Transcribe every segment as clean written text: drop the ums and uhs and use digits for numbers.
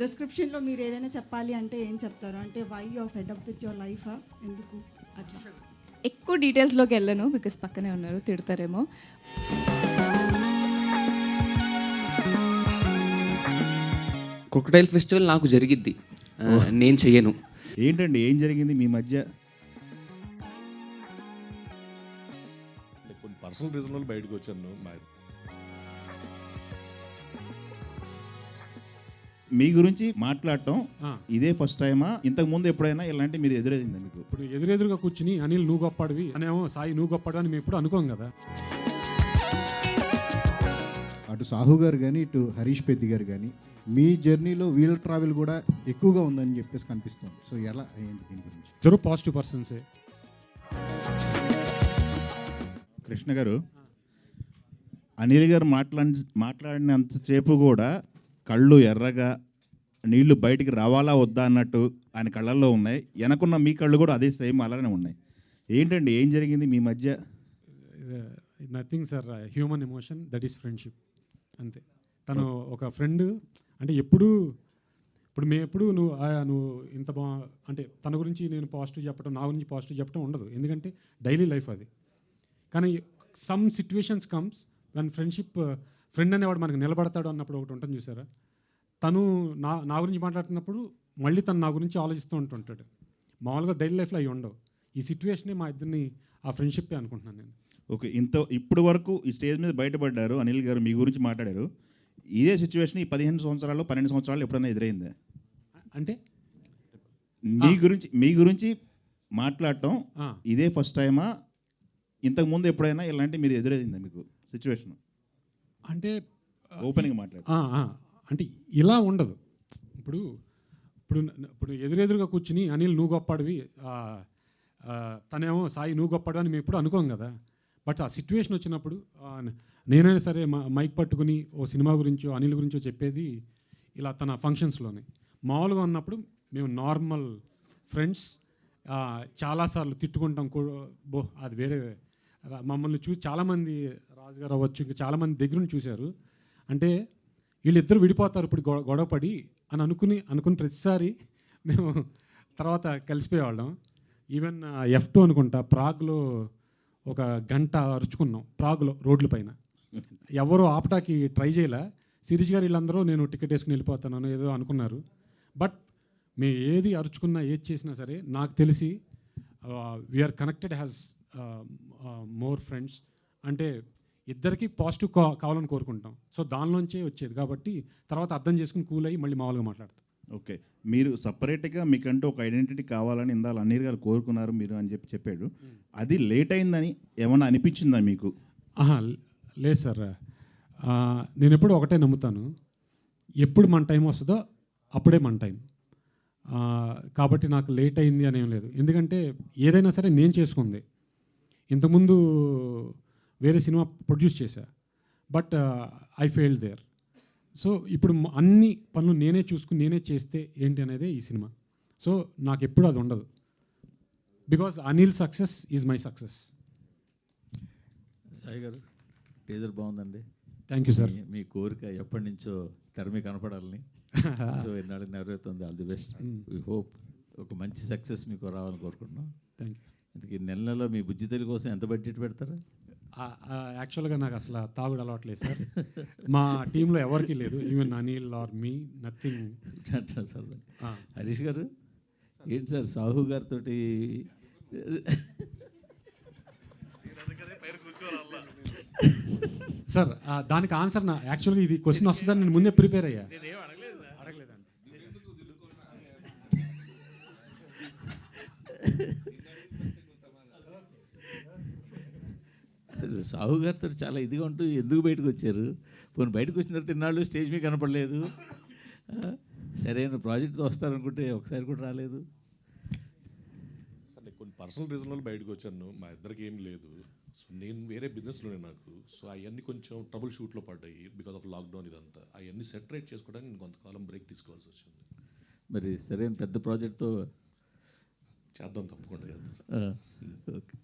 డిస్క్రిప్షన్‌లో మీరు ఏదైనా చెప్పాలి అంటే ఏం చెప్తారు? అంటే why you are fed up with your లైఫా? ఎందుకు అట్లా? ఎక్కువ డీటెయిల్స్లోకి వెళ్ళను బికాస్ పక్కనే ఉన్నారు, తిడతారేమో. క్రొకడైల్ ఫెస్టివల్ నాకు జరిగిద్ది, నేను చెయ్యను. ఏంటండి ఏం జరిగింది మీ మధ్య? కొన్ని పర్సనల్ రీజన్ వల్ల బయటకు వచ్చాను. మీ గురించి మాట్లాడటం ఇదే ఫస్ట్ టైమా? ఇంతకు ముందు ఎప్పుడైనా ఇలాంటి మీరు ఎదురైందా మీకు? ఇప్పుడు ఎదురెదురుగా కూర్చుని అనిల్ నువ్వు గొప్పడివి అనేమో సాయి నువ్వు గొప్పడు అని మేము ఎప్పుడు అనుకోం కదా. అటు సాహు గారు కానీ ఇటు హరీష్ పెద్ది గారు కానీ మీ జర్నీలో వీల్ ట్రావెల్ కూడా ఎక్కువగా ఉందని చెప్పేసి కనిపిస్తుంది. సో ఎలా ఏంటి దీని గురించి? ఇద్దరు పాజిటివ్ పర్సన్సే. కృష్ణ గారు, అనిల్ గారు మాట్లాడినంతసేపు కూడా కళ్ళు ఎర్రగా నీళ్లు బయటికి రావాలా వద్దా అన్నట్టు ఆయన కళ్ళల్లో ఉన్నాయి. వెనకున్న మీ కళ్ళు కూడా అదే సేమ్ అలానే ఉన్నాయి. ఏంటండి ఏం జరిగింది మీ మధ్య? Nothing sir, human emotion, that is friendship, అంతే. తను ఒక ఫ్రెండ్ అంటే ఇప్పుడు మేము ఎప్పుడు నువ్వు ఇంత అంటే తన గురించి నేను పాజిటివ్ చెప్పడం, నా గురించి పాజిటివ్ చెప్పడం ఉండదు, ఎందుకంటే డైలీ లైఫ్ అది. కానీ some situations comes when friend అనేవాడు మనకు నిలబడతాడు అన్నప్పుడు ఒకటి ఉంటుంది చూసారా. తను నా గురించి మాట్లాడుతున్నప్పుడు మళ్ళీ తను నా గురించి ఆలోచిస్తూ ఉంటుంటాడు. మామూలుగా డైలీ లైఫ్లో అవి ఉండవు. ఈ సిచ్యువేషనే మా ఇద్దరిని ఆ ఫ్రెండ్షిప్పే అనుకుంటున్నాను నేను. ఓకే, ఇప్పుడు వరకు ఈ స్టేజ్ మీద బయటపడ్డారు, అనిల్ గారు మీ గురించి మాట్లాడారు. ఇదే సిచ్యువేషన్ ఈ 15 సంవత్సరాలు 12 సంవత్సరాలు ఎప్పుడైనా ఎదురైందా? అంటే మీ గురించి మాట్లాడటం ఇదే ఫస్ట్ టైమా? ఇంతకు ముందు ఎప్పుడైనా ఇలాంటి మీరు ఎదురైందా మీకు సిచ్యువేషన్? అంటే ఓపెన్గా మాట్లాడు. అంటే ఇలా ఉండదు. ఇప్పుడు ఇప్పుడు ఇప్పుడు ఎదురెదురుగా కూర్చుని అనిల్ నువ్వు గొప్పడివి, తనేమో సాయి నువ్వు గొప్పడు అని మేము ఎప్పుడు అనుకోం కదా. బట్ ఆ సిచ్యువేషన్ వచ్చినప్పుడు నేనైనా సరే మైక్ పట్టుకుని ఓ సినిమా గురించో అనిల్ గురించో చెప్పేది ఇలా తన ఫంక్షన్స్లోనే. మామూలుగా ఉన్నప్పుడు మేము నార్మల్ ఫ్రెండ్స్, చాలాసార్లు తిట్టుకుంటాం బో, అది వేరే. మమ్మల్ని చూసి చాలామంది, రాజుగారు అవ్వచ్చు, ఇంకా చాలామంది దగ్గర నుంచి చూశారు. అంటే వీళ్ళిద్దరు విడిపోతారు ఇప్పుడు గొడవపడి అని అనుకుని ప్రతిసారి మేము తర్వాత కలిసిపోయేవాళ్ళం. ఈవెన్ F2 అనుకుంటా, ప్రాగ్లో ఒక గంట అరుచుకున్నాం ప్రాగ్లో రోడ్ల పైన. ఎవరో ఆపటాకి ట్రై చేయలే. శిరీష్ గారు వీళ్ళందరూ నేను టికెట్ వేసుకుని వెళ్ళిపోతాను ఏదో అనుకున్నారు. బట్ మేము ఏది అరుచుకున్నా ఏది చేసినా సరే నాకు తెలిసి we're connected has more friends. అంటే ఇద్దరికి పాజిటివ్ కావాలని కోరుకుంటాం. సో దానిలోంచే వచ్చేది కాబట్టి తర్వాత అర్థం చేసుకుని కూల్ అయ్యి మళ్ళీ మామూలుగా మాట్లాడతాం. ఓకే, మీరు సపరేట్గా మీకంటూ ఒక ఐడెంటిటీ కావాలని ఇందాక అనిల్ గారు కోరుకున్నారు మీరు అని చెప్పాడు. అది లేట్ అయిందని ఏమన్నా అనిపించిందా మీకు? లేదు సార్, నేను ఎప్పుడు ఒకటే నమ్ముతాను, ఎప్పుడు మన టైం వస్తుందో అప్పుడే మన టైం. కాబట్టి నాకు లేట్ అయింది అని ఏం లేదు. ఎందుకంటే ఏదైనా సరే నేను చేసుకుంది. ఇంతకుముందు వేరే సినిమా ప్రొడ్యూస్ చేశా, but I failed there. So ఇప్పుడు అన్ని పనులు నేనే చూసుకుని నేనే చేస్తే ఏంటి అనేది ఈ సినిమా. సో నాకు ఎప్పుడు అది ఉండదు, because Anil success is my success. Sai గారు, టీజర్ బాగుందండి. Thank you sir. మీ కోరిక ఎప్పటి నుంచో తెర మీద కనపడాలని. సో ఎన్నాళ్ళు నెరవేరుతుంది. All the best. We hope ఒక మంచి సక్సెస్ మీకు రావాలని కోరుకుంటున్నాం. Thank you. ఇంతకీ నెలలో మీ బుజ్జి తల్లి కోసం ఎంత బడ్జెట్ పెడతారు? యాక్చువల్గా నాకు అసలు తాగుడు అలవాట్లేదు సార్. మా టీంలో ఎవరికి లేదు, even Anil or me, nothing. Sir Harish garu ఏంటి సార్ సాహు గారితో సార్ దానికి ఆన్సర్ యాక్చువల్గా ఇది క్వశ్చన్ వస్తుందని నేను ముందే ప్రిపేర్ అయ్యా. అడగలేదండి. సాహు గారితో చాలా ఇదిగా ఉంటూ ఎందుకు బయటకు వచ్చారు? పోనీ బయటకు వచ్చిన తర్వాత తిన్నాళ్ళు స్టేజ్ మీద కనపడలేదు. సరైన ప్రాజెక్ట్తో వస్తారనుకుంటే ఒకసారి కూడా రాలేదు. కొన్ని పర్సనల్ రీజన్ వల్ల బయటకు వచ్చాను. మా ఇద్దరికి ఏం లేదు. సో నేను వేరే బిజినెస్లోనే నాకు. సో అవన్నీ కొంచెం ట్రబుల్ షూట్లో పడ్డాయి బికాస్ ఆఫ్ లాక్డౌన్. ఇదంతా అవన్నీ సెటరేట్ చేసుకోవడానికి నేను కొంతకాలం బ్రేక్ తీసుకోవాల్సి వచ్చింది. మరి సరైన పెద్ద ప్రాజెక్ట్తో చేద్దాం, తప్పకుండా చేద్దాం. ఓకే.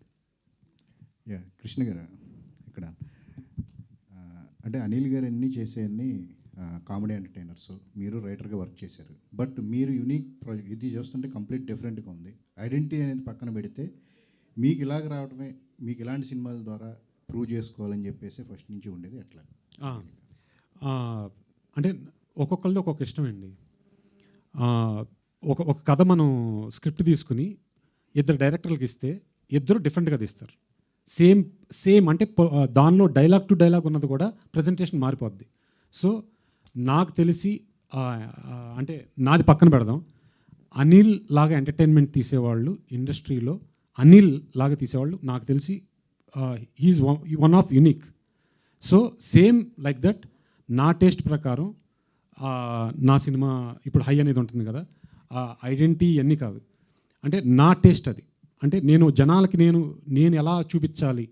కృష్ణ గారు, ఇక్కడ అంటే అనిల్ గారు అన్నీ చేసేవన్నీ కామెడీ ఎంటర్టైనర్స్, మీరు రైటర్గా వర్క్ చేశారు. బట్ మీరు యూనిక్ ప్రాజెక్ట్ ఇది చూస్తుంటే కంప్లీట్ డిఫరెంట్గా ఉంది. ఐడెంటిటీ అనేది పక్కన పెడితే మీకు ఇలాగ రావడమే, మీకు ఇలాంటి సినిమాల ద్వారా ప్రూవ్ చేసుకోవాలని చెప్పేసి ఫస్ట్ నుంచి ఉండేది ఎట్లా? అంటే ఒక్కొక్కరిది ఒక్కొక్క ఇష్టం అండి. ఒక కథ మనం స్క్రిప్ట్ తీసుకుని ఇద్దరు డైరెక్టర్లకు ఇస్తే ఇద్దరు డిఫరెంట్గా తీస్తారు. సేమ్ అంటే దానిలో డైలాగ్ టు డైలాగ్ ఉన్నది కూడా ప్రజెంటేషన్ మారిపోద్ది. సో నాకు తెలిసి అంటే నాది పక్కన పెడదాం, అనిల్ లాగా ఎంటర్టైన్మెంట్ తీసేవాళ్ళు ఇండస్ట్రీలో, అనిల్ లాగా తీసేవాళ్ళు నాకు తెలిసి he's one of unique. So same like that నా టేస్ట్ ప్రకారం నా సినిమా ఇప్పుడు హై అనేది ఉంటుంది కదా, ఐడెంటిటీ అన్నీ కాదు, అంటే నా టేస్ట్ అది. అంటే నేను జనాలకి నేను ఎలా చూపించాలి,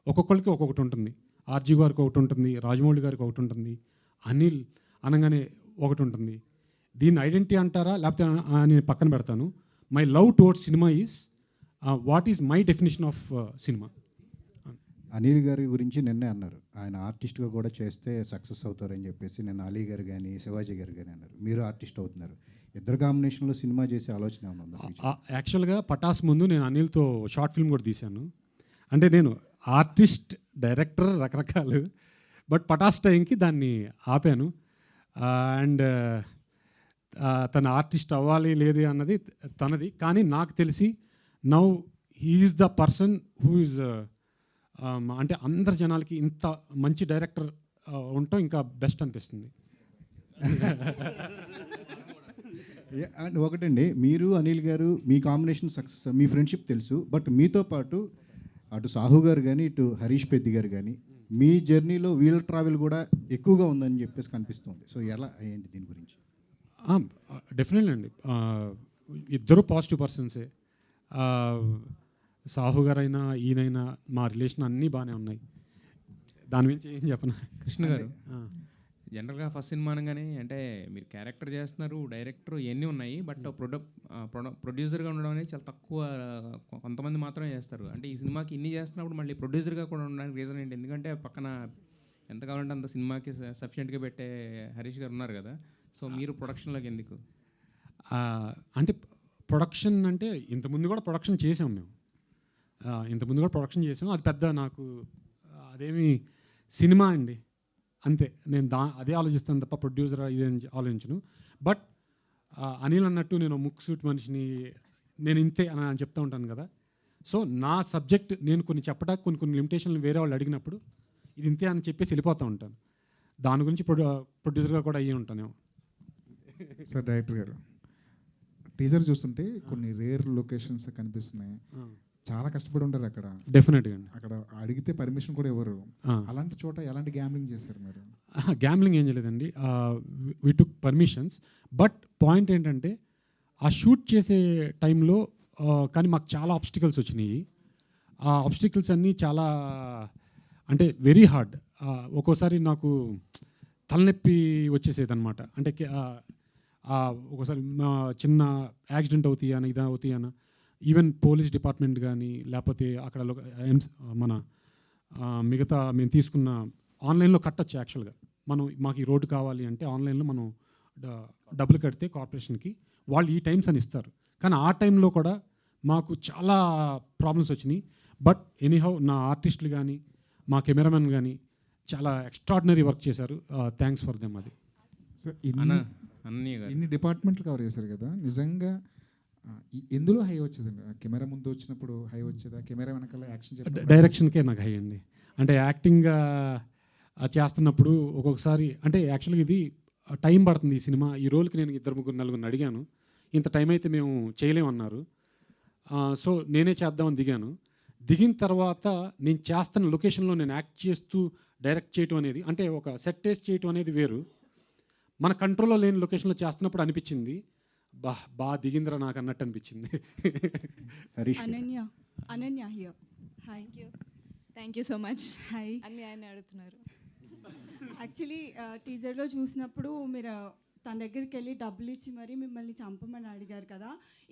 ఒక్కొక్కరికి ఒక్కొక్కటి ఉంటుంది. ఆర్జీ గారికి ఒకటి ఉంటుంది, రాజమౌళి గారికి ఒకటి ఉంటుంది, అనిల్ అనగానే ఒకటి ఉంటుంది. దీన్ని ఐడెంటిటీ అంటారా లేకపోతే నేను పక్కన పెడతాను. My love towards cinema is what is my definition of cinema. Anil గారి గురించి నిన్నే అన్నారు, ఆయన ఆర్టిస్ట్గా కూడా చేస్తే సక్సెస్ అవుతారని చెప్పేసి. నేను అలీ గారు కానీ శివాజీ గారు కానీ అన్నారు, మీరు ఆర్టిస్ట్ అవుతున్నారు. ఇద్దరు కాంబినేషన్లో సినిమా చేసే ఆలోచన ఏమైనా ఉందా? యాక్చువల్గా పటాస్ ముందు నేను అనిల్తో షార్ట్ ఫిల్మ్ కూడా తీశాను. అంటే నేను ఆర్టిస్ట్ డైరెక్టర్ రకరకాలు, బట్ పటాస్ టైంకి దాన్ని ఆపాను. అండ్ తన ఆర్టిస్ట్ అవ్వాలి లేదు అన్నది తనది. కానీ నాకు తెలిసి now he's the person who is అంటే అందరి జనాలకి ఇంత మంచి డైరెక్టర్ ఉండటం ఇంకా బెస్ట్ అనిపిస్తుంది. అండ్ ఒకటండి, మీరు అనిల్ గారు మీ కాంబినేషన్ సక్సెస్, మీ ఫ్రెండ్షిప్ తెలుసు. బట్ మీతో పాటు అటు సాహు గారు కానీ ఇటు హరీష్ పెద్ది గారు కానీ మీ జర్నీలో వీల్ ట్రావెల్ కూడా ఎక్కువగా ఉందని చెప్పేసి కనిపిస్తుంది. సో ఎలా ఏంటి దీని గురించి? డెఫినెట్లీ అండి, ఇద్దరు పాజిటివ్ పర్సన్సే. సాహు గారైనా ఈయనైనా మా రిలేషన్ అన్నీ బాగానే ఉన్నాయి. దాని గురించి ఏం చెప్పను. కృష్ణ గారు, జనరల్గా ఫస్ట్ సినిమా అనగానే అంటే మీరు క్యారెక్టర్ చేస్తున్నారు, డైరెక్టర్ ఇవన్నీ ఉన్నాయి, బట్ ప్రొడ్యూసర్గా ఉండడం అనేది చాలా తక్కువ, కొంతమంది మాత్రమే చేస్తారు. అంటే ఈ సినిమాకి ఇన్ని చేస్తున్నప్పుడు మళ్ళీ ప్రొడ్యూసర్గా కూడా ఉండడానికి రీజన్ ఏంటి? ఎందుకంటే పక్కన ఎంత కావాలంటే అంత సినిమాకి సఫిషియెంట్గా పెట్టే హరీష్ గారు ఉన్నారు కదా, సో మీరు ప్రొడక్షన్లోకి ఎందుకు? అంటే ప్రొడక్షన్ అంటే ఇంతకుముందు కూడా ప్రొడక్షన్ చేసాం మేము, అది పెద్ద నాకు అదేమి సినిమా అండి అంతే. నేను అదే ఆలోచిస్తాను తప్ప ప్రొడ్యూసర్ ఇదే ఆలోచించను. బట్ అనిల్ అన్నట్టు నేను ముక్కు సూట్ మనిషిని, నేను ఇంతే అని చెప్తూ ఉంటాను కదా. సో నా సబ్జెక్ట్ నేను కొన్ని చెప్పడానికి కొన్ని లిమిటేషన్లు వేరే వాళ్ళు అడిగినప్పుడు ఇది ఇంతే అని చెప్పేసి వెళ్ళిపోతూ ఉంటాను. దాని గురించి ప్రొడ్యూసర్గా కూడా అయ్యి ఉంటానేమో. సార్ డైరెక్టర్ గారు, టీజర్ చూస్తుంటే కొన్ని రేర్ లొకేషన్స్ కనిపిస్తున్నాయి. చాలా కష్టపడి ఉంటారు అక్కడ. డెఫినెట్గా అండి. అక్కడ అడిగితే పర్మిషన్ కూడా ఇవ్వరు. అలాంటి చోట ఎలాంటి గ్యాంబ్లింగ్ చేస్తారు మీరు? గ్యాంబ్లింగ్ ఏం చేయలేదండి, వి టుక్ పర్మిషన్స్. బట్ పాయింట్ ఏంటంటే ఆ షూట్ చేసే టైంలో కానీ మాకు చాలా ఆబ్స్టికల్స్ వచ్చినాయి. ఆ ఆబ్స్టికల్స్ అన్నీ చాలా అంటే వెరీ హార్డ్. ఒక్కోసారి నాకు తలనొప్పి వచ్చేసేది అనమాట. అంటే ఒక్కోసారి చిన్న యాక్సిడెంట్ అవుతాయని ఇది అవుతాయన, ఈవెన్ పోలీస్ డిపార్ట్మెంట్ కానీ లేకపోతే అక్కడ మన మిగతా మేము తీసుకున్న ఆన్లైన్లో కట్టచ్చు. యాక్చువల్గా మాకు ఈ రోడ్డు కావాలి అంటే ఆన్లైన్లో మనం డబ్బులు కడితే కార్పొరేషన్కి వాళ్ళు ఈ టైమ్స్ అని ఇస్తారు. కానీ ఆ టైంలో కూడా మాకు చాలా ప్రాబ్లమ్స్ వచ్చినాయి. బట్ ఎనీహౌ నా ఆర్టిస్టులు కానీ మా కెమెరామెన్ కానీ చాలా ఎక్స్ట్రాడినరీ వర్క్ చేశారు. Thanks for them. అది సార్ ఇన్ని డిపార్ట్మెంట్లు కవర్ చేశారు కదా, నిజంగా ఎందులో హై వచ్చేదండి? కెమెరా ముందు వచ్చినప్పుడు హై వచ్చేదా, కెమెరా వెనకాల యాక్షన్ డైరెక్షన్కే నాకు హై అండి. అంటే యాక్టింగ్ చేస్తున్నప్పుడు ఒక్కొక్కసారి అంటే యాక్చువల్గా ఇది టైం పడుతుంది. ఈ సినిమా ఈ రోల్కి నేను 2-3-4 అడిగాను, ఇంత టైం అయితే మేము చేయలేమన్నారు. సో నేనే చేద్దామని దిగిన తర్వాత నేను చేస్తున్న లొకేషన్లో నేను యాక్ట్ చేస్తూ డైరెక్ట్ చేయటం అనేది, అంటే ఒక సెట్ టేస్ట్ చేయటం అనేది వేరు. మన కంట్రోల్లో లేని లొకేషన్లో చేస్తున్నప్పుడు అనిపించింది బాగా దిగిందిరా నాకు అన్నట్టు అనిపించింది. Ananya here. Hi. Thank you so much. Hi. అన్నీ ఆయన అడుగుతున్నారు. యాక్చువల్లీ టీజర్లో చూసినప్పుడు మీరు తన దగ్గరికి వెళ్ళి డబ్బులు ఇచ్చి మరీ మిమ్మల్ని చంపమని అడిగారు కదా.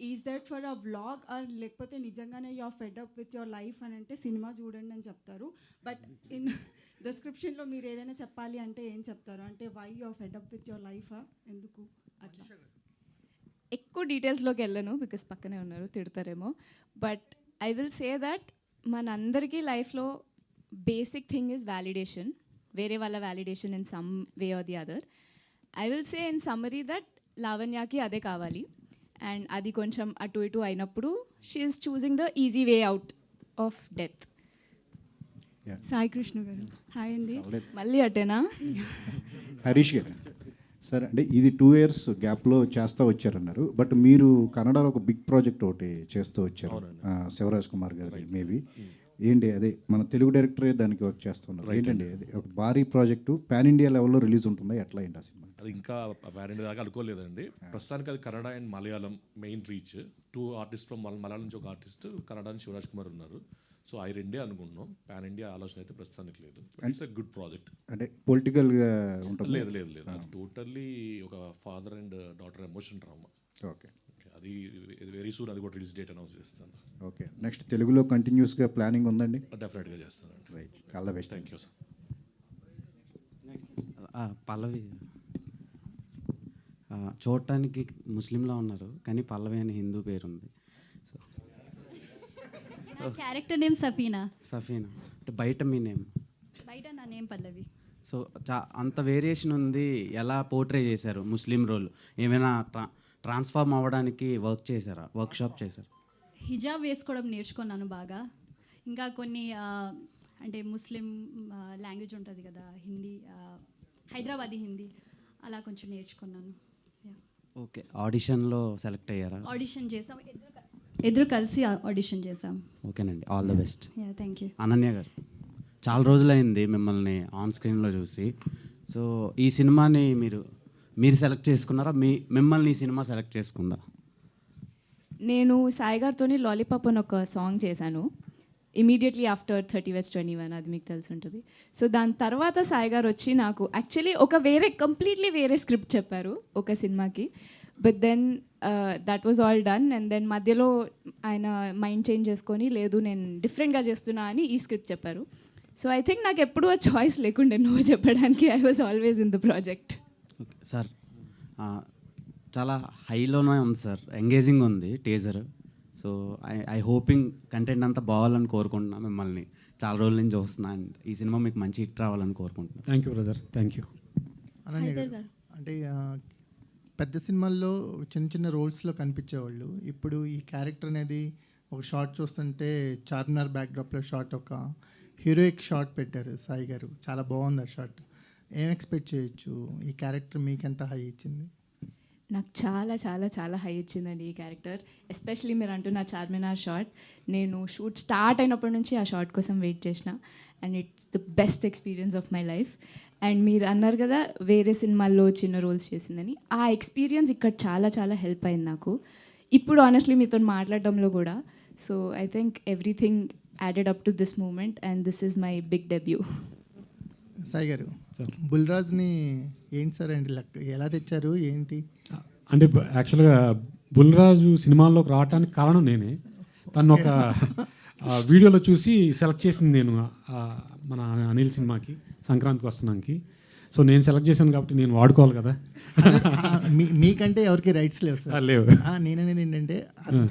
Is that for a vlog or లేకపోతే నిజంగానే you are fed up with your life అని అంటే సినిమా చూడండి అని చెప్తారు. బట్ ఇన్ డిస్క్రిప్షన్లో మీరు ఏదైనా చెప్పాలి అంటే ఏం చెప్తారు? అంటే why you are fed up with your life, ఎందుకు అట్లా? ఎక్కువ డీటెయిల్స్లోకి వెళ్ళను బికాస్ పక్కనే ఉన్నారు, తిడతారేమో. But I will say that మనందరికీ లైఫ్లో బేసిక్ థింగ్ ఈజ్ వ్యాలిడేషన్, వేరే వాళ్ళ validation in some way or the other. I will say in summary that లావణ్యకి అదే కావాలి, అండ్ అది కొంచెం అటు ఇటు అయినప్పుడు she is choosing the easy way out of death. Sai Krishna గారు హాయ్ అండి. మళ్ళీ అటేనా? హరీష్ గారు సార్, అంటే ఇది 2 years గ్యాప్లో చేస్తూ వచ్చారన్నారు. బట్ మీరు కన్నడలో ఒక బిగ్ ప్రాజెక్ట్ ఒకటి చేస్తూ వచ్చారు, శివరాజ్ కుమార్ గారు మేబీ. ఏంటి అదే మన తెలుగు డైరెక్టరే దానికి వర్క్ చేస్తున్నారు. ఏంటండి అది ఒక భారీ ప్రాజెక్టు, పాన్ ఇండియా లెవెల్లో రిలీజ్ ఉంటుందా, ఎట్లా ఏంటి ఆ సినిమా? అది ఇంకా వేరే దాకా అనుకోలేదండి. ప్రస్తుతానికి అది Kannada and Malayalam main reach. 2 artist Malayalam నుంచి ఒక ఆర్టిస్ట్, కన్నడ నుంచి శివరాజ్ కుమార్ ఉన్నారు. సో అవి రెండే అనుకుంటున్నాం. పాన్ ఇండియా ఆలోచన అయితే ప్రస్తుతానికి లేదు. It's a good project. అంటే పొలిటికల్గా ఉంటుంది? లేదు లేదు లేదు, అది టోటల్లీ ఒక father and daughter emotion drama. Okay, అది వెరీ సూన్ అది కూడా రిలీజ్ డేట్ అనౌన్స్ చేస్తాను. ఓకే. నెక్స్ట్ తెలుగులో కంటిన్యూస్గా ప్లానింగ్ ఉందండి? డెఫినెట్గా చేస్తానండి. Right, all the best. Thank you sir. Pallavi చూడటానికి ముస్లింలా ఉన్నారు, కానీ పల్లవి అని హిందూ పేరుంది. So character name Safina. Safina అంటే బయట మీ నేమ్? బయట నా నేమ్ పల్లవి. సో అంత వేరియేషన్ ఉంది, ఎలా పోర్ట్రే చేశారు ముస్లిం రోల్? ఏమైనా ట్రాన్స్ఫార్మ్ అవ్వడానికి వర్క్ చేశారా, వర్క్షాప్ చేశారు? హిజాబ్ వేసుకోవడం నేర్చుకున్నాను బాగా. ఇంకా కొన్ని అంటే ముస్లిం లాంగ్వేజ్ ఉంటుంది కదా, హిందీ, హైదరాబాదీ హిందీ, అలా కొంచెం నేర్చుకున్నాను. ఓకే. ఆడిషన్లో సెలెక్ట్ అయ్యారా? ఆడిషన్ చేసాం, ఇద్దరు కలిసి ఆడిషన్ చేసాం. ఓకేనండి, all the best. Thank you. Ananya గారు, చాలా రోజులైంది మిమ్మల్ని ఆన్ స్క్రీన్లో చూసి. సో ఈ సినిమాని మీరు సెలెక్ట్ చేసుకున్నారా, మిమ్మల్ని ఈ సినిమా సెలెక్ట్ చేసుకుందా? నేను సాయి గారితో లాలీపాప్ అని ఒక సాంగ్ చేశాను ఇమీడియట్లీ ఆఫ్టర్ 30 West 21, అది మీకు తెలిసి ఉంటుంది. సో దాని తర్వాత సాయి గారు వచ్చి నాకు యాక్చువల్లీ ఒక కంప్లీట్లీ వేరే స్క్రిప్ట్ చెప్పారు ఒక సినిమాకి. But then that was all done, and then మధ్యలో ఆయన మైండ్ చేంజ్ చేసుకొని లేదు నేను డిఫరెంట్గా చేస్తున్నా అని ఈ స్క్రిప్ట్ చెప్పారు. సో ఐ థింక్ నాకు ఎప్పుడూ ఆ చాయిస్ లేకుండే నువ్వు చెప్పడానికి. I was always in the project. Sir చాలా హైలోనే ఉంది సార్, ఎంగేజింగ్ ఉంది teaser. So I hoping content అంతా బాగాలని కోరుకుంటున్నా. మిమ్మల్ని చాలా రోజుల నుంచి చూస్తున్నా, అండ్ ఈ సినిమా మీకు మంచి హిట్ రావాలని కోరుకుంటున్నాను. Thank you brother, thank you. Ananya గారు, అంటే పెద్ద సినిమాల్లో చిన్న చిన్న రోల్స్లో కనిపించేవాళ్ళు, ఇప్పుడు ఈ క్యారెక్టర్ అనేది ఒక షార్ట్ చూస్తుంటే చార్మినార్ బ్యాక్డ్రాప్లో షార్ట్, ఒక హీరోయిక్ షార్ట్ పెట్టారు సాయి గారు, చాలా బాగుంది ఆ షార్ట్. ఏం ఎక్స్పెక్ట్ చేయొచ్చు? ఈ క్యారెక్టర్ మీకు ఎంత హై ఇచ్చింది? నాకు చాలా చాలా చాలా హై ఇచ్చిందండి ఈ క్యారెక్టర్. ఎస్పెషలీ మీరు అంటున్న చార్మినార్ షార్ట్, నేను షూట్ స్టార్ట్ అయినప్పటి నుంచి ఆ షార్ట్ కోసం వెయిట్ చేసిన, and it's the best experience of my life. And మీరు అన్నారు కదా వేరే సినిమాల్లో చిన్న రోల్స్ చేసిందని, ఆ ఎక్స్పీరియన్స్ ఇక్కడ చాలా చాలా హెల్ప్ అయింది నాకు ఇప్పుడు ఆనెస్ట్లీ మీతో మాట్లాడడంలో కూడా. So I think everything added up to this moment, and this is my big debut. Sai garu, బుల్రాజ్ని ఏంటి సార్ అండి ఎలా తెచ్చారు ఏంటి? అంటే యాక్చువల్గా బుల్రాజు సినిమాల్లోకి రావడానికి కారణం నేనే. తను ఒక వీడియోలో చూసి సెలెక్ట్ చేసింది నేను మన అనిల్ సినిమాకి, సంక్రాంతికి వస్తున్నానికి. సో నేను సెలెక్ట్ చేశాను కాబట్టి నేను వాడుకోవాలి కదా. మీకంటే ఎవరికి రైట్స్ లేవు సార్? లేవు. నేననేది ఏంటంటే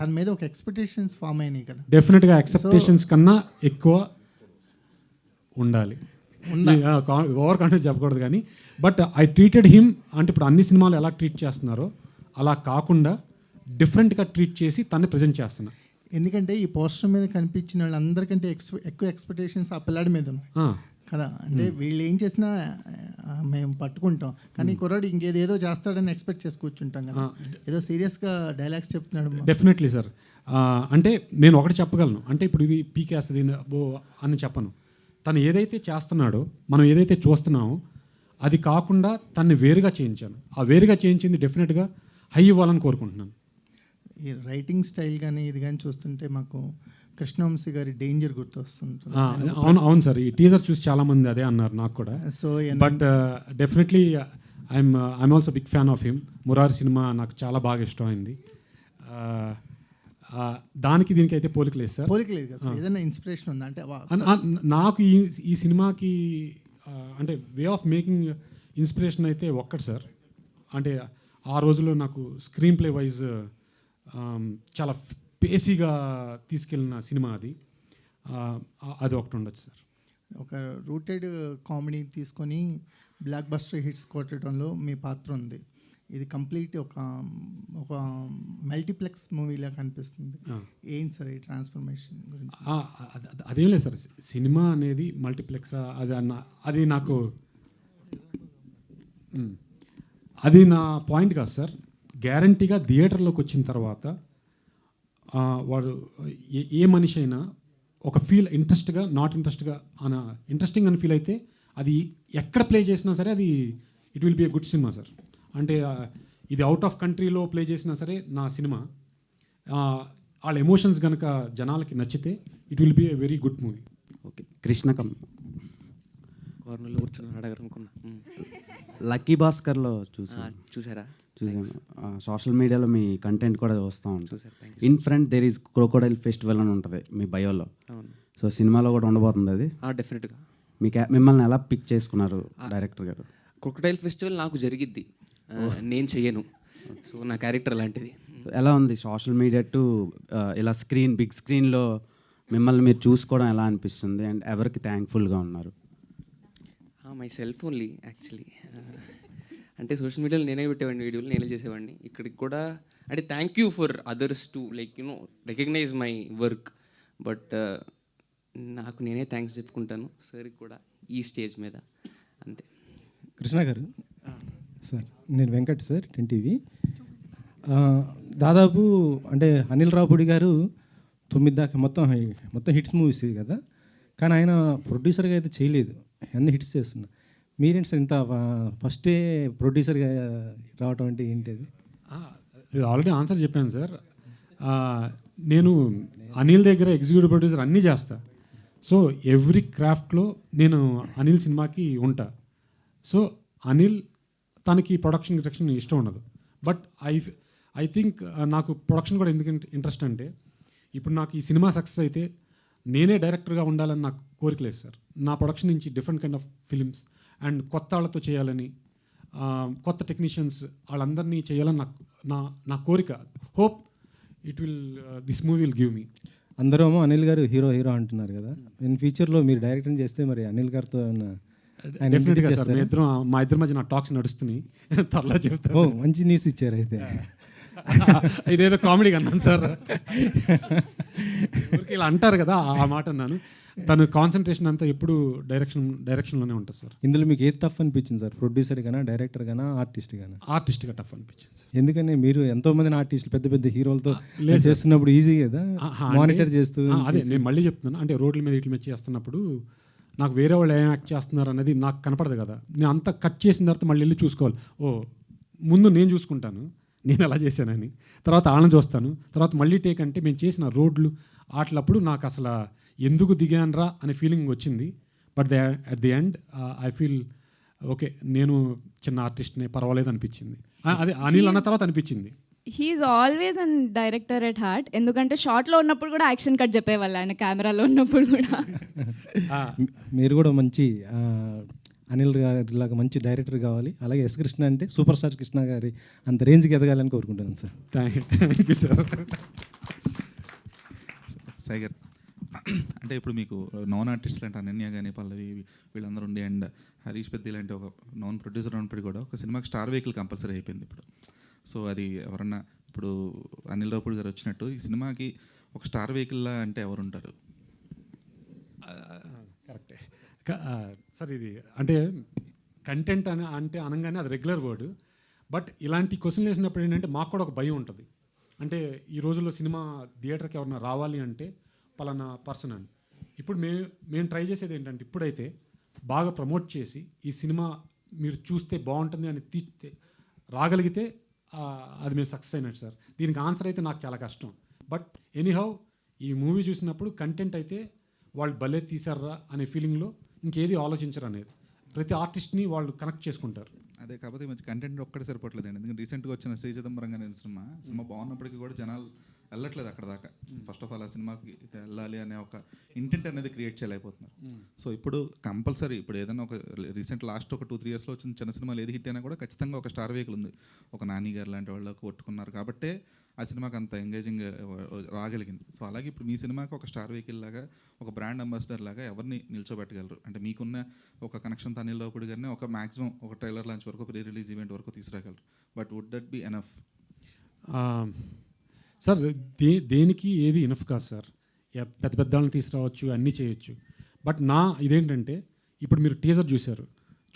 తన మీద ఒక ఎక్స్పెక్టేషన్స్ ఫామ్ అయినాయి కదా. డెఫినెట్గా ఎక్స్పెక్టేషన్స్ కన్నా ఎక్కువ ఉండాలి. ఓవర్ కాన్ఫిడెన్స్ చెప్పకూడదు కానీ, బట్ ఐ ట్రీటెడ్ హిమ్ అంటే ఇప్పుడు అన్ని సినిమాలు ఎలా ట్రీట్ చేస్తున్నారో అలా కాకుండా డిఫరెంట్గా ట్రీట్ చేసి తన్ని ప్రజెంట్ చేస్తున్నా. ఎందుకంటే ఈ పోస్టర్ మీద కనిపించిన వాళ్ళందరికంటే ఎక్కువ ఎక్స్పెక్టేషన్స్ ఆ పిల్లాడి మీద ఉన్నాయి కదా. అంటే వీళ్ళు ఏం చేసినా మేము పట్టుకుంటాం, కానీ కుర్రాడు ఇంకేదేదో చేస్తాడని ఎక్స్పెక్ట్ చేసి కూర్చుంటాం కదా. ఏదో సీరియస్గా డైలాగ్స్ చెప్తున్నాడు. Definitely sir. అంటే నేను ఒకటి చెప్పగలను, అంటే ఇప్పుడు ఇది పీకేస్తుంది అని చెప్పను. తను ఏదైతే చేస్తున్నాడో, మనం ఏదైతే చూస్తున్నామో అది కాకుండా తన్ని వేరుగా చేయించాను. ఆ వేరుగా చేయించింది డెఫినెట్గా హై ఇవ్వాలని కోరుకుంటున్నాను. ఈ రైటింగ్ స్టైల్ కానీ ఇది కానీ చూస్తుంటే మాకు కృష్ణవంశీ గారి డేంజర్ గుర్తొస్తుంది. అవును సార్, ఈ టీజర్ చూసి చాలామంది అదే అన్నారు నాకు కూడా. So but definitely I'm also big fan of him. Murari cinema నాకు చాలా బాగా ఇష్టమైంది. దానికి దీనికి అయితే పోలిక లేదు సార్. పోలిక లేదు కదా సార్, ఏదైనా ఇన్స్పిరేషన్ ఉందా అంటే నాకు ఈ సినిమాకి అంటే వే ఆఫ్ మేకింగ్ ఇన్స్పిరేషన్ అయితే ఒక్కటి సార్. అంటే ఆ రోజుల్లో నాకు స్క్రీన్ ప్లే వైజ్ చాలా పేసీగా తీసుకెళ్ళిన సినిమా అది ఒకటి ఉండొచ్చు సార్. ఒక రూటెడ్ కామెడీ తీసుకొని బ్లాక్ బస్టర్ హిట్స్ కొట్టడంలో మీ పాత్ర ఉంది. ఇది కంప్లీట్ ఒక మల్టీప్లెక్స్ మూవీలా కనిపిస్తుంది. ఏంటి సార్ ఈ ట్రాన్స్ఫర్మేషన్ గురించి? అదేం లేదు సార్, సినిమా అనేది మల్టీప్లెక్స్ అది నాకు అది నా పాయింట్ కాదు సార్. గ్యారంటీగా థియేటర్లోకి వచ్చిన తర్వాత వాడు ఏ మనిషి అయినా ఒక ఫీల్ ఇంట్రెస్ట్గా నాట్ ఇంట్రెస్ట్గా ఇంట్రెస్టింగ్ అని ఫీల్ అయితే అది ఎక్కడ ప్లే చేసినా సరే అది it will be a good cinema sir. అంటే ఇది అవుట్ ఆఫ్ కంట్రీలో ప్లే చేసినా సరే నా సినిమా వాళ్ళ ఎమోషన్స్ కనుక జనాలకి నచ్చితే it will be a very good movie. Okay, కృష్ణకం కార్నర్లో కూర్చొని అడగనుకున్నా. లక్కీ భాస్కర్లో చూసారా? చూసాను. సోషల్ మీడియాలో మీ కంటెంట్ కూడా చూస్తూ ఉంటాం. చూసారు. In front there is crocodile festival అని ఉంటుంది మీ బయోలో. సో సినిమాలో కూడా ఉండబోతుంది అది. డెఫినెట్గా. మిమ్మల్ని ఎలా పిక్ చేసుకున్నారు డైరెక్టర్ గారు? క్రొకడైల్ ఫెస్టివల్ నాకు జరిగిద్ది, నేను చెయ్యను. సో నా క్యారెక్టర్ అలాంటిది. ఎలా ఉంది సోషల్ మీడియా టు ఇలా బిగ్ స్క్రీన్లో మిమ్మల్ని మీరు చూసుకోవడం ఎలా అనిపిస్తుంది అండ్ ఎవరికి థ్యాంక్ఫుల్గా ఉన్నారు? Myself only actually. అంటే సోషల్ మీడియాలో నేనే పెట్టేవాడిని, వీడియోలు నేనే చేసేవాడిని. ఇక్కడికి కూడా అంటే thank you for others to recognise my work. But నాకు నేనే థ్యాంక్స్ చెప్పుకుంటాను సార్కి కూడా ఈ స్టేజ్ మీద, అంతే. కృష్ణ గారు సార్, నేను వెంకట్ సార్, 10TV. దాదాపు అంటే అనిల్ రావుపూడి గారు 9 దాకా మొత్తం హిట్స్ మూవీస్ కదా, కానీ ఆయన ప్రొడ్యూసర్గా అయితే చేయలేదు, అన్ని హిట్స్ చేస్తున్నా. మీరేంటి సార్ ఇంత ఫస్టే ప్రొడ్యూసర్గా రావటం అంటే ఏంటి అది? ఆల్రెడీ ఆన్సర్ చెప్పాను సార్. నేను అనిల్ దగ్గర ఎగ్జిక్యూటివ్ ప్రొడ్యూసర్ అన్నీ చేస్తా. సో ఎవ్రీ క్రాఫ్ట్లో నేను అనిల్ సినిమాకి ఉంటా. సో అనిల్ తనకి ప్రొడక్షన్ ఇష్టం ఉండదు. బట్ ఐ థింక్ నాకు ప్రొడక్షన్ కూడా ఎందుకు ఇంట్రెస్ట్ అంటే, ఇప్పుడు నాకు ఈ సినిమా సక్సెస్ అయితే నేనే డైరెక్టర్గా ఉండాలని నాకు కోరిక లేదు సార్. నా ప్రొడక్షన్ నుంచి different kind of films and కొత్త వాళ్ళతో చేయాలని, కొత్త టెక్నీషియన్స్ వాళ్ళందరినీ చేయాలని నా కోరిక. Hope this movie will give me. అందరూ అనిల్ గారు హీరో అంటున్నారు కదా, ఇన్ ఫ్యూచర్లో మీరు డైరెక్టింగ్ చేస్తే మరి అనిల్ గారితో డెఫినెట్గా సార్. మా ఇద్దరి మధ్య నా టాక్స్ నడుస్తున్నాయి, త్వరలో చెప్తాను. మంచి న్యూస్ ఇచ్చారు అయితే. ఇదేదో కామెడీ అన్నాను సార్, ఇలా అంటారు కదా ఆ మాట అన్నాను. తను కాన్సన్ట్రేషన్ అంతా ఎప్పుడు డైరెక్షన్లోనే ఉంటుంది సార్. ఇందులో మీకు ఏది టఫ్ అనిపించింది సార్, ప్రొడ్యూసర్ గానా, డైరెక్టర్ గానా, ఆర్టిస్ట్ గానా? ఆర్టిస్ట్గా టఫ్ అనిపించింది సార్. ఎందుకని మీరు ఎంతోమంది ఆర్టిస్టులు పెద్ద హీరోలతో చేస్తున్నప్పుడు ఈజీ కదా మానిటర్ చేస్తూ. అదే నేను మళ్ళీ చెప్తున్నాను, అంటే రోడ్ల మీద ఇట్ల మీద చేస్తున్నప్పుడు నాకు వేరే వాళ్ళు ఏం యాక్ట్ చేస్తున్నారు అనేది నాకు కనపడదు కదా. నేను అంతా కట్ చేసిన తర్వాత మళ్ళీ వెళ్ళి చూసుకోవాలి. ముందు నేను చూసుకుంటాను నేను ఎలా చేశానని, తర్వాత వాళ్ళని చూస్తాను, తర్వాత మళ్ళీ టేక్ అంటే మేము చేసిన రోడ్లు ఆటలప్పుడు నాకు అసలు ఎందుకు దిగానరా అనే ఫీలింగ్ వచ్చింది. But at the end I feel okay, నేను చిన్న ఆర్టిస్ట్నే, పర్వాలేదు అనిపించింది. అదే అనిల్ అన్న తర్వాత అనిపించింది. He's always an director at heart. ఎందుకంటే షార్ట్లో ఉన్నప్పుడు కూడా యాక్షన్ కట్ చెప్పేవాళ్ళు ఆయన, కెమెరాలో ఉన్నప్పుడు కూడా. మీరు కూడా మంచి అనిల్ గారిలాగా మంచి డైరెక్టర్ కావాలి. అలాగే ఎస్ కృష్ణ అంటే సూపర్ స్టార్ కృష్ణ గారి అంత రేంజ్కి ఎదగాలని కోరుకుంటున్నాను sir. Thank you sir. Sagar, అంటే ఇప్పుడు మీకు నాన్ ఆర్టిస్ట్ అంటే అనన్య కానీ పల్లవి వీళ్ళందరూ ఉండి అండ్ హరీష్ పెద్ది లాంటి ఒక నాన్ ప్రొడ్యూసర్ ఉన్నప్పటికీ కూడా ఒక సినిమాకి స్టార్ వెహికల్ కంపల్సరీ అయిపోయింది ఇప్పుడు. సో అది ఎవరన్నా ఇప్పుడు అనిల్ రావుపూడి గారు వచ్చినట్టు ఈ సినిమాకి ఒక స్టార్ వెహికల్లా అంటే ఎవరు ఉంటారు? కరెక్టే సార్. ఇది అంటే కంటెంట్ అంటే అనగానే అది రెగ్యులర్ వర్డ్. బట్ ఇలాంటి క్వశ్చన్లు వేసినప్పుడు ఏంటంటే మాకు కూడా ఒక భయం ఉంటుంది. అంటే ఈ రోజుల్లో సినిమా థియేటర్కి ఎవరైనా రావాలి అంటే పలానా పర్సన్ అని. ఇప్పుడు మేము ట్రై చేసేది ఏంటంటే, ఇప్పుడైతే బాగా ప్రమోట్ చేసి ఈ సినిమా మీరు చూస్తే బాగుంటుంది అని తీస్తే రాగలిగితే అది మేము సక్సెస్ అయినట్టు సార్. దీనికి ఆన్సర్ అయితే నాకు చాలా కష్టం. బట్ ఎనీహౌ ఈ మూవీ చూసినప్పుడు కంటెంట్ అయితే వాళ్ళు భలే తీశారా అనే ఫీలింగ్లో ఇంకేది ఆలోచించరు అనేది. ప్రతి ఆర్టిస్ట్ని వాళ్ళు కనెక్ట్ చేసుకుంటారు. అదే కాకపోతే మంచి కంటెంట్ ఒక్కటే సరిపోవట్లేదండి. ఎందుకంటే రీసెంట్గా వచ్చిన శ్రీ చిదంబరం గారి సినిమా బాగున్నప్పటికీ కూడా జనాలు వెళ్ళట్లేదు అక్కడ దాకా. ఫస్ట్ ఆఫ్ ఆల్ ఆ సినిమాకి వెళ్ళాలి అనే ఒక ఇంటెంట్ అనేది క్రియేట్ చేయలేకపోతున్నారు. సో ఇప్పుడు కంపల్సరీ ఇప్పుడు ఏదైనా ఒక రీసెంట్ లాస్ట్ ఒక 2-3 ఇయర్స్లో వచ్చిన చిన్న సినిమాలు ఏది హిట్ అయినా కూడా ఖచ్చితంగా ఒక స్టార్ వెహికల్ ఉంది. ఒక నాని గారు లాంటి వాళ్ళు కొట్టుకున్నారు కాబట్టే ఆ సినిమాకి అంత ఎంగేజింగ్ రాగలిగింది. సో అలాగే ఇప్పుడు మీ సినిమాకి ఒక స్టార్ వెహికల్ లాగా, ఒక బ్రాండ్ అంబాసిడర్ లాగా ఎవరిని నిల్చోబెట్టగలరు? అంటే మీకున్న ఒక కనెక్షన్ అనిల్ రావుపూడి గారిని ఒక మ్యాక్సిమం ఒక ట్రైలర్ లాంచ్ వరకు, ప్రీ రిలీజ్ ఈవెంట్ వరకు తీసుకురాగలరు. But would that be enough? Sir దేనికి ఏది ఇనఫ్ కాదు సార్. పెద్ద పెద్ద వాళ్ళని తీసుకురావచ్చు, అన్నీ చేయొచ్చు. బట్ నా ఇదేంటంటే ఇప్పుడు మీరు టీజర్ చూశారు,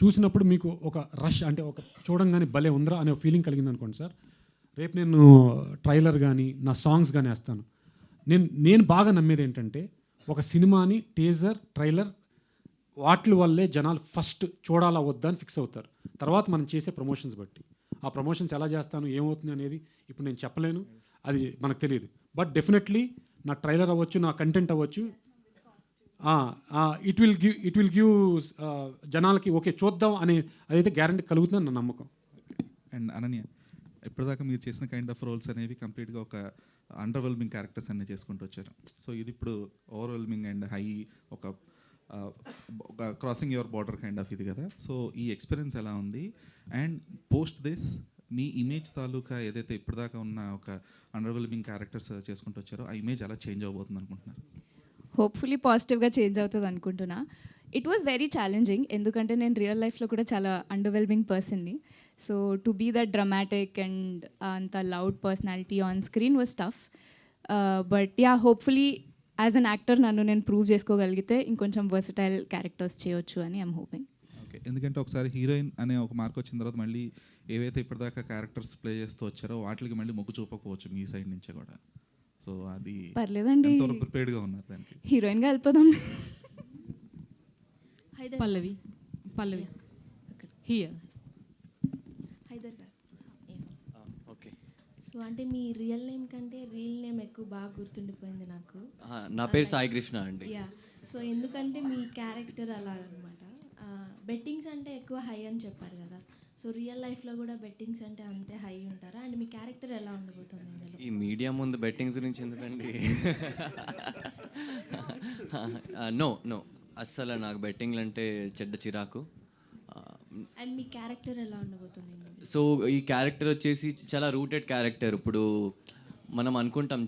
చూసినప్పుడు మీకు ఒక రష్ అంటే ఒక చూడంగానే భలే ఉందరా అనే ఫీలింగ్ కలిగింది అనుకోండి సార్. రేపు నేను ట్రైలర్ కానీ నా సాంగ్స్ కానీ వేస్తాను. నేను బాగా నమ్మేది ఏంటంటే ఒక సినిమాని టీజర్, ట్రైలర్ వాటి వల్లే జనాలు ఫస్ట్ చూడాలా వద్దా అని ఫిక్స్ అవుతారు. తర్వాత మనం చేసే ప్రమోషన్స్ బట్టి ఆ ప్రమోషన్స్ ఎలా చేస్తాను ఏమవుతుంది అనేది ఇప్పుడు నేను చెప్పలేను, అది మనకు తెలియదు. బట్ డెఫినెట్లీ నా ట్రైలర్ అవ్వచ్చు, నా కంటెంట్ అవ్వచ్చు, ఇట్ విల్ గివ్ జనాలకి ఓకే చూద్దాం అనే అదైతే గ్యారంటీ కలుగుతుందని నా నమ్మకం. అండ్ అనన్య, ఇప్పటిదాకా మీరు చేసిన కైండ్ ఆఫ్ రోల్స్ అనేవి కంప్లీట్గా ఒక అండర్వెల్మింగ్ క్యారెక్టర్స్ అన్నీ చేసుకుంటూ వచ్చారు. సో ఇది ఇప్పుడు ఓవర్వెల్మింగ్ అండ్ హై ఒక crossing your border kind of ఇది కదా. సో ఈ ఎక్స్పీరియన్స్ ఎలా ఉంది? అండ్ పోస్ట్ దిస్ మీ ఇమేజ్ తాలూకా ఏదైతే ఇప్పటిదాకా ఉన్న ఒక అండర్వెల్మింగ్ క్యారెక్టర్స్ చేసుకుంటూ వచ్చారో ఆ ఇమేజ్ ఎలా చేంజ్ అవబోతుంది అనుకుంటున్నారు? హోప్ఫుల్లీ పాజిటివ్గా చేంజ్ అవుతుంది అనుకుంటున్నా. ఇట్ వాజ్ వెరీ ఛాలెంజింగ్, ఎందుకంటే నేను రియల్ లైఫ్లో కూడా చాలా అండర్వెల్మింగ్ పర్సన్ని. So to be that dramatic and అంత loud personality on screen was tough. But yeah, hopefully as an actor నన్ను నేను ప్రూవ్ చేసుకోగలిగితే ఇంకొంచెం వర్సటైల్ క్యారెక్టర్స్ చేయొచ్చు అని ఐఎమ్ హోపింగ్. ఓకే, ఎందుకంటే ఒకసారి హీరోయిన్ అనే ఒక మార్క్ వచ్చిన తర్వాత మళ్ళీ ఏవైతే ఇప్పటిదాకా క్యారెక్టర్స్ ప్లే చేస్తూ వచ్చారో వాటికి మళ్ళీ మొగ్గు చూపకపోవచ్చు మీ సైడ్ నుంచే కూడా. సో అది పర్లేదండి, ఎంతవరకు ప్రిపేర్డ్గా ఉన్నారు దానికి? హీరోయిన్గా వెళ్ళిపోదాం. పల్లవి హియర్. హైదర్ గారు, ఓకే. సో అంటే మీ రియల్ నేమ్ కంటే రియల్ నేమ్ ఎక్కువ బాగా గుర్తుండిపోయింది నాకు. నా పేరు సాయి కృష్ణ అండి. యా, సో ఎందుకంటే మీ క్యారెక్టర్ అలా అనమాట. బెట్టింగ్స్ అంటే ఎక్కువ హై అని చెప్పారు కదా, సో రియల్ లైఫ్లో కూడా బెట్టింగ్స్ అంటే అంతే హై ఉంటారా? అండ్ మీ క్యారెక్టర్ ఎలా ఉండబోతుంది ఇందులో? ఈ మీడియా ముందు బెట్టింగ్స్ గురించి ఎందుకండి? నో అస్సలు నాకు బెట్టింగ్లు అంటే చెడ్డ చిరాకు. అండ్ మీ క్యారెక్టర్ ఎలా ఉండబోతుంది? సో ఈ క్యారెక్టర్ వచ్చేసి చాలా రూటెడ్ క్యారెక్టర్. ఇప్పుడు మనం అనుకుంటాం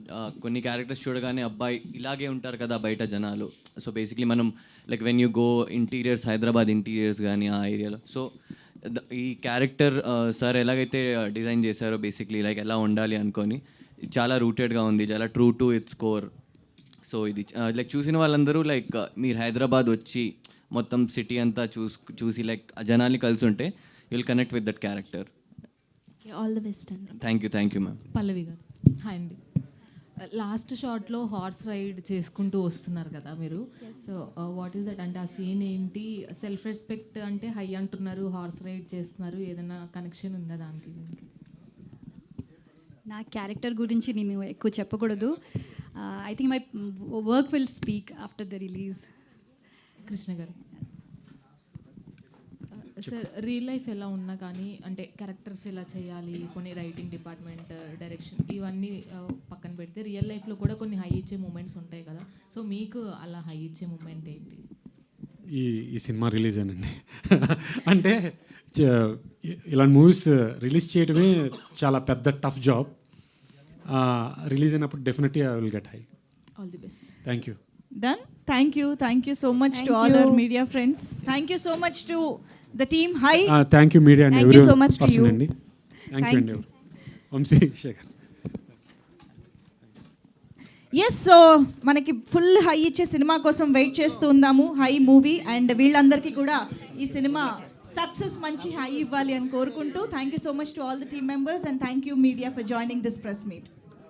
కొన్ని క్యారెక్టర్స్ చూడగానే అబ్బాయి ఇలాగే ఉంటారు కదా బయట జనాలు. సో బేసిక్లీ మనం like when you go interiors, Hyderabad interiors కానీ ఆ ఏరియాలో, సో ఈ క్యారెక్టర్ సార్ ఎలాగైతే డిజైన్ చేశారో బేసిక్లీ లైక్ ఎలా ఉండాలి అనుకొని చాలా రూటెడ్గా ఉంది, చాలా true to it's core. So ఇది లైక్ చూసిన వాళ్ళందరూ లైక్ మీరు హైదరాబాద్ వచ్చి మొత్తం సిటీ అంతా చూసి లైక్ జనాల్ని కలిసి ఉంటే will connect with that character. All the best అండి. Thank you ma'am. పల్లవి గారు, హాయ్ అండి. లాస్ట్ షాట్లో హార్స్ రైడ్ చేసుకుంటూ వస్తున్నారు కదా మీరు, సో వాట్ ఈస్ దట్? అంటే ఆ సీన్ ఏంటి? సెల్ఫ్ రెస్పెక్ట్ అంటే హై అంటున్నారు, హార్స్ రైడ్ చేస్తున్నారు, ఏదైనా కనెక్షన్ ఉందా దానికి? నా క్యారెక్టర్ గురించి నేను ఎక్కువ చెప్పకూడదు. I think my work will speak after the release. Krishna గారు, సార్ రియల్ లైఫ్ ఎలా ఉన్నా కానీ అంటే క్యారెక్టర్స్ ఎలా చేయాలి, కొన్ని రైటింగ్ డిపార్ట్మెంట్, డైరెక్షన్ ఇవన్నీ పక్కన పెడితే రియల్ లైఫ్లో కూడా కొన్ని హై ఇచ్చే మూమెంట్స్ ఉంటాయి కదా, సో మీకు అలా హై ఇచ్చే మూమెంట్ ఏంటి? ఈ సినిమా రిలీజ్ అనండి. అంటే ఇలాంటి మూవీస్ రిలీజ్ చేయడమే చాలా పెద్ద టఫ్ జాబ్. రిలీజ్ అయినప్పుడు definitely I will get high. All the best. Thank you. Done. Thank you so much to all our media friends. Thank you so much to the team. Hi. Thank you media and Thank you so much to you. Thank you and Vamsi Shekhar. Yes, so మనకి full high ఇచ్చే cinema కోసం wait చేస్తూ ఉందాము. High movie and వీళ్ళందరికీ కూడా ఈ cinema success మంచి high ఇవ్వాలి అని కోరుకుంటూ thank you so much to all the team members and thank you media for joining this press meet.